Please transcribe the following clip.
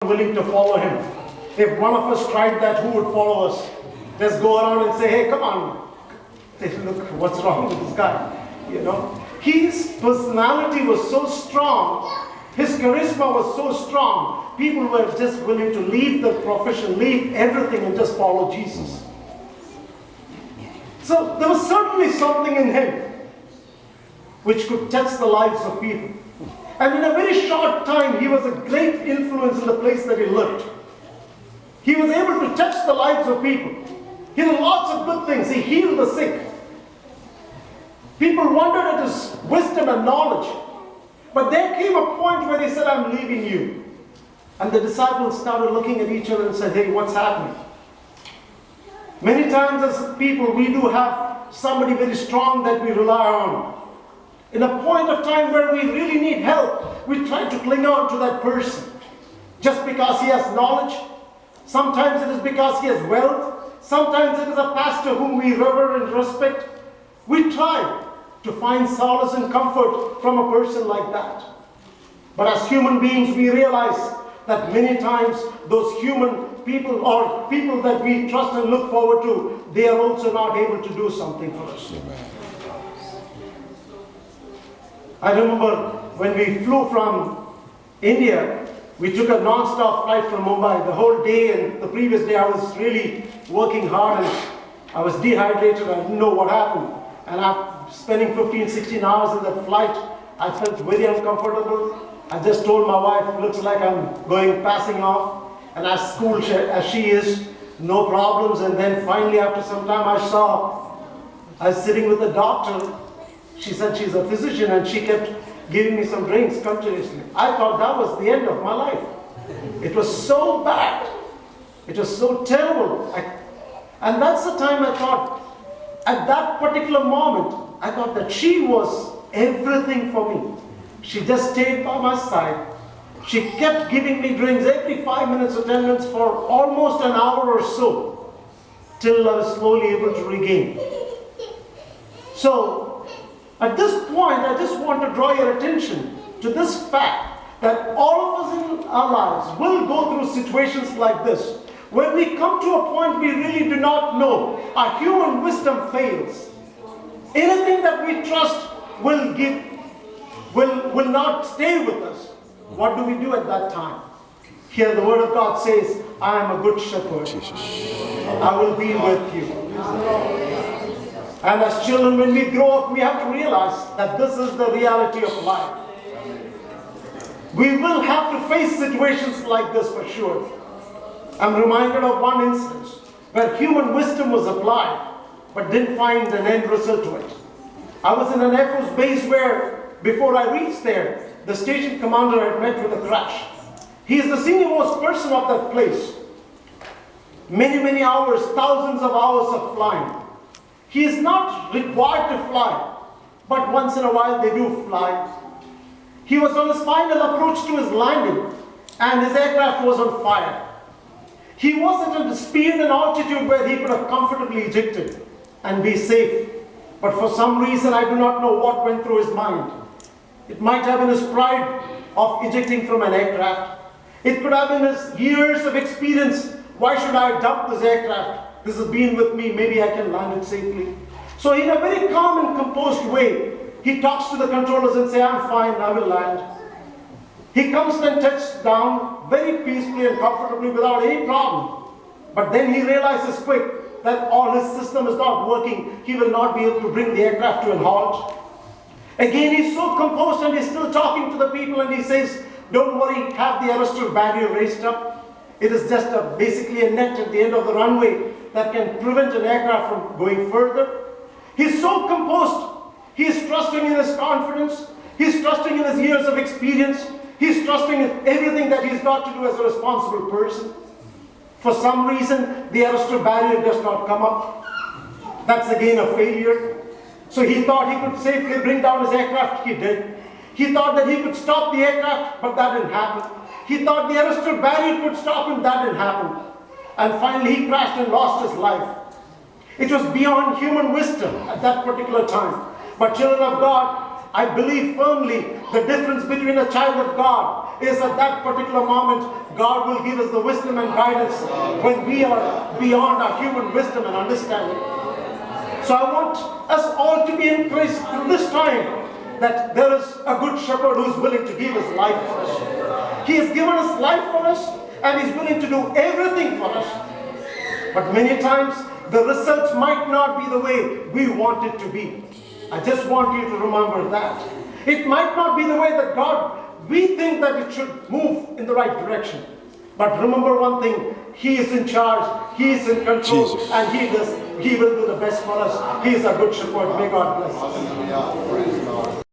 willing to follow him. If one of us tried that, who would follow us? Let's go around and say, hey, come on. Look, what's wrong with this guy? You know, his personality was so strong, his charisma was so strong, people were just willing to leave the profession, leave everything and just follow Jesus. So there was certainly something in him which could touch the lives of people. And in a very short time, he was a great influence in the place that he lived. He was able to touch the lives of people. He did lots of good things. He healed the sick. People wondered at his wisdom and knowledge. But there came a point where he said, I'm leaving you. And the disciples started looking at each other and said, hey, what's happening? Many times as people, we do have somebody very strong that we rely on. In a point of time where we really need help, we try to cling on to that person. Just because he has knowledge. Sometimes it is because he has wealth. Sometimes it is a pastor whom we revere and respect. We try to find solace and comfort from a person like that. But as human beings, we realize that many times those human people or people that we trust and look forward to, they are also not able to do something for us. Amen. I remember when we flew from India, we took a non-stop flight from Mumbai. The whole day and the previous day I was really working hard and I was dehydrated. I didn't know what happened. And after spending 15, 16 hours in that flight, I felt very uncomfortable. I just told my wife, looks like I'm passing off. And as cool as she is, no problems. And then finally after some time I was sitting with the doctor. She said she's a physician and she kept giving me some drinks continuously. I thought that was the end of my life. It was so bad. It was so terrible. And that's the time I thought, at that particular moment, I thought that she was everything for me. She just stayed by my side. She kept giving me drinks every 5 minutes or 10 minutes for almost an hour or so, till I was slowly able to regain. So, at this point, I just want to draw your attention to this fact that all of us in our lives will go through situations like this. When we come to a point we really do not know, our human wisdom fails. Anything that we trust will not stay with us. What do we do at that time? Here the word of God says, I am a good shepherd. I will be with you. And as children, when we grow up, we have to realize that this is the reality of life. We will have to face situations like this for sure. I'm reminded of one instance where human wisdom was applied, but didn't find an end result to it. I was in an Air Force base where, before I reached there, the station commander had met with a crash. He is the senior-most person of that place. Many, many hours, thousands of hours of flying. He is not required to fly, but once in a while they do fly. He was on his final approach to his landing, and his aircraft was on fire. He wasn't at the speed and altitude where he could have comfortably ejected and be safe. But for some reason, I do not know what went through his mind. It might have been his pride of ejecting from an aircraft. It could have been his years of experience. Why should I dump this aircraft? This has been with me, maybe I can land it safely. So in a very calm and composed way, he talks to the controllers and says, I'm fine, I will land. He comes and touches down very peacefully and comfortably without any problem. But then he realizes quick that all his system is not working. He will not be able to bring the aircraft to a halt. Again, he's so composed and he's still talking to the people and he says, don't worry, have the arrestor barrier raised up. It is just basically a net at the end of the runway that can prevent an aircraft from going further. He's so composed. He's trusting in his confidence. He's trusting in his years of experience. He's trusting in everything that he's got to do as a responsible person. For some reason, the arrestor barrier does not come up. That's again a failure. So he thought he could safely bring down his aircraft. He did. He thought that he could stop the aircraft, but that didn't happen. He thought the arrestor barrier could stop him. That didn't happen. And finally he crashed and lost his life. It was beyond human wisdom at that particular time. But children of God, I believe firmly the difference between a child of God is at that particular moment, God will give us the wisdom and guidance when we are beyond our human wisdom and understanding. So I want us all to be encouraged through this time that there is a good shepherd who is willing to give his life for us. He has given us life for us and he's willing to do everything for us. But many times the results might not be the way we want it to be. I just want you to remember that. It might not be the way that we think that it should move in the right direction. But remember one thing, He is in charge, He is in control, Jesus. and He will do the best for us. He is a good shepherd. May God bless us.